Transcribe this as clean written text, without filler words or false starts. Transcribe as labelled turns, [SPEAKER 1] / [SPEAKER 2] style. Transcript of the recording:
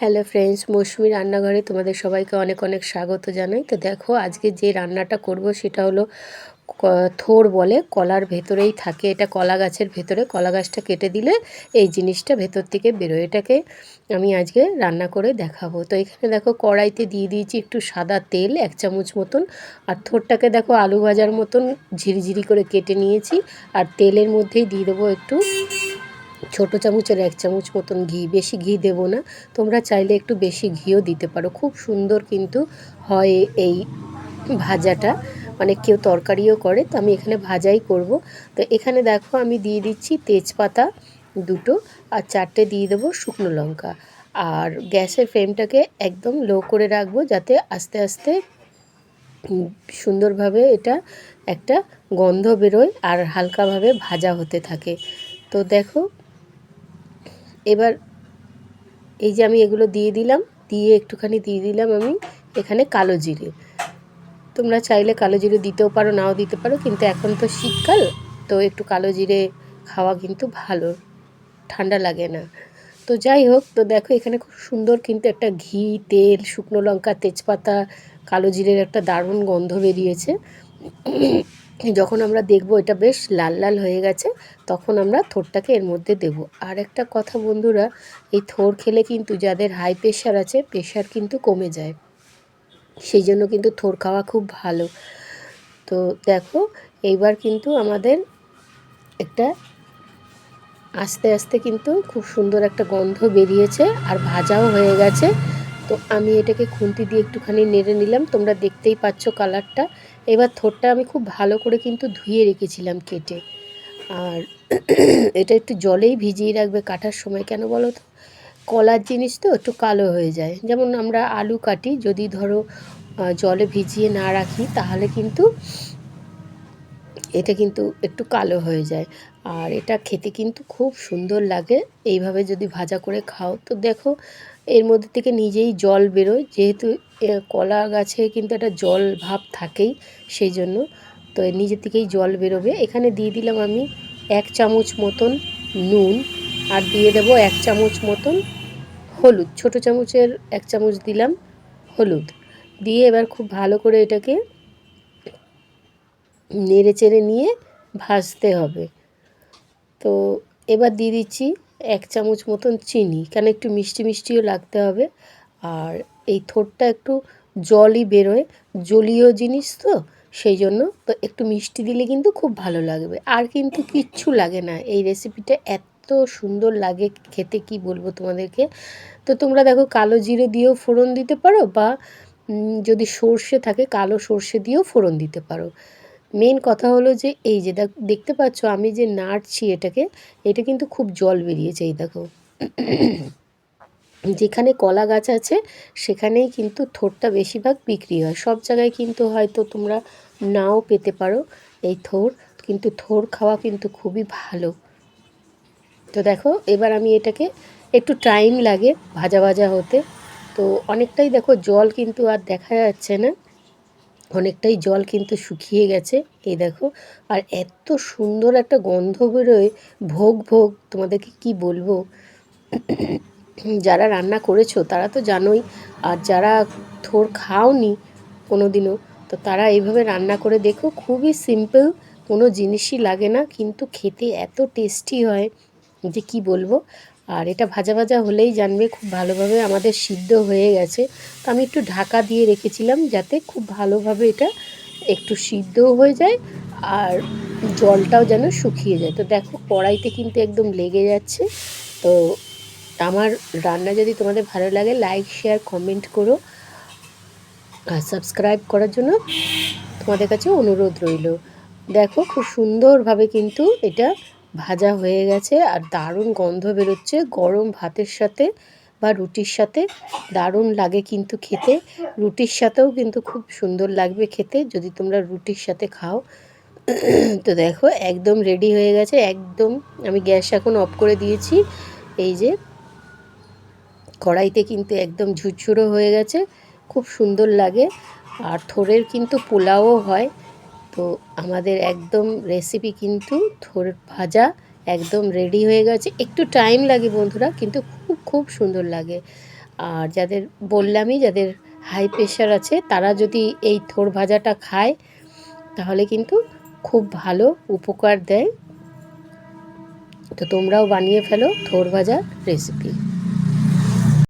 [SPEAKER 1] Hello friends, মৌসুমি রান্নাঘরে তোমাদের সবাইকে অনেক অনেক স্বাগত জানাই। তো দেখো, আজকে যে রান্নাটা করব সেটা হলো থোড় বলে, কলার ভেতরেই থাকে। এটা কলা গাছের ভেতরে, কলা গাছটা কেটে দিলে এই জিনিসটা ভেতর থেকে বেরোয়। এটাকে আমি আজকে রান্না করে দেখাবো। তো এখানে দেখো, কড়াইতে দিয়ে দিয়েছি একটু সাদা তেল, 1 চামচ মতন। আর থোড়টাকে দেখো আলু ভাজার মতন ঝিরিঝিরি করে কেটে নিয়েছি। আর তেলের মধ্যেই দিয়ে দেবো একটু ছোটো চামচের 1 চামচ মতন ঘি। বেশি ঘি দেব না, তোমরা চাইলে একটু বেশি ঘিও দিতে পারো। খুব সুন্দর কিন্তু হয় এই ভাজাটা। অনেক কেউ তরকারিও করে, তো আমি এখানে ভাজাই করব। তো এখানে দেখো আমি দিয়ে দিচ্ছি তেজপাতা দুটো, আর 4টে দিয়ে দেবো শুকনো লঙ্কা। আর গ্যাসের ফ্লেমটাকে একদম লো করে রাখবো, যাতে আস্তে আস্তে সুন্দরভাবে এটা একটা গন্ধ বেরোয় আর হালকাভাবে ভাজা হতে থাকে। তো দেখো, এবার এই যে আমি এগুলো দিয়ে দিলাম, দিয়ে একটুখানি দিয়ে দিলাম আমি এখানে কালো জিরে। তোমরা চাইলে কালো জিরে দিতেও পারো, নাও দিতে পারো, কিন্তু এখন তো শীতকাল, তো একটু কালো জিরে খাওয়া কিন্তু ভালো, ঠান্ডা লাগে না। তো যাই হোক, তো দেখো এখানে খুব সুন্দর কিন্তু একটা ঘি, তেল, শুকনো লঙ্কা, তেজপাতা, কালো জিরের একটা দারুণ গন্ধ বেরিয়েছে। যখন আমরা দেখব এটা বেশ লাল লাল হয়ে গেছে, তখন আমরা থোড়টাকে এর মধ্যে দেব। আর একটা কথা বন্ধুরা, এই থোড় খেলে কিন্তু যাদের হাই প্রেশার আছে, প্রেশার কিন্তু কমে যায়। সেই জন্য কিন্তু থোড় খাওয়া খুব ভালো। তো দেখো, এইবার কিন্তু আমাদের একটা আস্তে আস্তে কিন্তু খুব সুন্দর একটা গন্ধ বেরিয়েছে, আর ভাজাও হয়ে গেছে। তো আমি এটাকে খুন্তি দিয়ে একটুখানি নেড়ে নিলাম, তোমরা দেখতেই পাচ্ছ কালারটা। এবার থোড়টা আমি খুব ভালো করে কিন্তু ধুয়ে রেখেছিলাম কেটে। আর এটা একটু জলেই ভিজিয়ে রাখবে কাটার সময়, কেন বলো তো, কলার জিনিস তো একটু কালো হয়ে যায়। যেমন আমরা আলু কাটি, যদি ধরো জলে ভিজিয়ে না রাখি, তাহলে কিন্তু এটা কিন্তু একটু কালো হয়ে যায়। আর এটা খেতে কিন্তু খুব সুন্দর লাগে এইভাবে যদি ভাজা করে খাও। তো দেখো, এর মধ্যে থেকে নিজেই জল বেরোয়, যেহেতু কলা গাছে কিন্তু একটা জল ভাব থাকেই, সেই জন্য তো নিজে থেকেই জল বেরোবে। এখানে দিয়ে দিলাম আমি 1 চামচ মতন নুন, আর দিয়ে দেবো 1 চামচ মতন হলুদ। ছোটো চামচের 1 চামচ দিলাম হলুদ। দিয়ে এবার খুব ভালো করে এটাকে নেড়ে চেড়ে নিয়ে ভাজতে হবে। তো এবার দিয়ে দিচ্ছি 1 চামচ মতন চিনি, কেন একটু মিষ্টি মিষ্টিও লাগতে হবে। আর এই থোড়টা একটু জলই বেরোয়, জলীয় জিনিস তো, সেই জন্য তো একটু মিষ্টি দিলে কিন্তু খুব ভালো লাগবে। আর কিন্তু কিচ্ছু লাগে না, এই রেসিপিটা এত সুন্দর লাগে খেতে, কি বলবো তোমাদেরকে। তো তোমরা দেখো, কালো জিরে দিয়েও ফোড়ন দিতে পারো, বা যদি সর্ষে থাকে, কালো সর্ষে দিয়েও ফোড়ন দিতে পারো। মেন কথা হলো যে এই যে দেখতে পাচ্ছ আমি যে নাড়ছি এটাকে, এটা কিন্তু খুব জল বেরিয়েছে। এই দেখো, যেখানে কলা গাছ আছে সেখানেই কিন্তু থোড়টা বেশিরভাগ বিক্রি হয়। সব জায়গায় কিন্তু হয়তো তোমরা নাও পেতে পারো এই থোড়, কিন্তু থোড় খাওয়া কিন্তু খুবই ভালো। তো দেখো, এবার আমি এটাকে, একটু টাইম লাগে ভাজা ভাজা হতে। তো অনেকটাই দেখো জল কিন্তু আর দেখা যাচ্ছে না, অনেকটাই জল কিন্তু শুকিয়ে গেছে। এই দেখো, আর এত সুন্দর একটা গন্ধ বেরোয়, ভোগ ভোগ, তোমাদেরকে কি বলবো। যারা রান্না করেছো তারা তো জানোই, আর যারা থোড় খাওনি কোনো দিনও, তো তারা এইভাবে রান্না করে দেখো। খুবই সিম্পল, কোনো জিনিসই লাগে না, কিন্তু খেতে এত টেস্টি হয় যে কি বলবো। আর এটা ভাজা ভাজা হলেই জানবে খুব ভালোভাবে আমাদের সিদ্ধ হয়ে গেছে। তো আমি একটু ঢাকা দিয়ে রেখেছিলাম, যাতে খুব ভালোভাবে এটা একটু সিদ্ধও হয়ে যায়, আর জলটাও যেন শুকিয়ে যায়। তো দেখো, কড়াইতে কিন্তু একদম লেগে যাচ্ছে। তো আমার রান্না যদি তোমাদের ভালো লাগে, লাইক, শেয়ার, কমেন্ট করো, আর সাবস্ক্রাইব করার জন্য তোমাদের কাছে অনুরোধ রইল। দেখো, খুব সুন্দরভাবে কিন্তু এটা ভাজা হয়ে গেছে, আর দারুণ গন্ধ বেরোচ্ছে। গরম ভাতের সাথে বা রুটির সাথে দারুণ লাগে কিন্তু খেতে। রুটির সাথেও কিন্তু খুব সুন্দর লাগবে খেতে, যদি তোমরা রুটির সাথে খাও। তো দেখো, একদম রেডি হয়ে গেছে একদম। আমি গ্যাস এখন অফ করে দিয়েছি। এই যে কড়াইতে কিন্তু একদম ঝুরঝুরো হয়ে গেছে, খুব সুন্দর লাগে। আর থোড়ের কিন্তু পোলাও হয়। তো আমাদের একদম রেসিপি কিন্তু থোড় ভাজা একদম রেডি হয়ে গেছে। একটু টাইম লাগে বন্ধুরা, কিন্তু খুব খুব সুন্দর লাগে। আর যাদের বললামই, যাদের হাই প্রেশার আছে তারা যদি এই থোড় ভাজাটা খায় তাহলে কিন্তু খুব ভালো উপকার দেয়। তো তোমরাও বানিয়ে ফেলো থোড় ভাজার রেসিপি।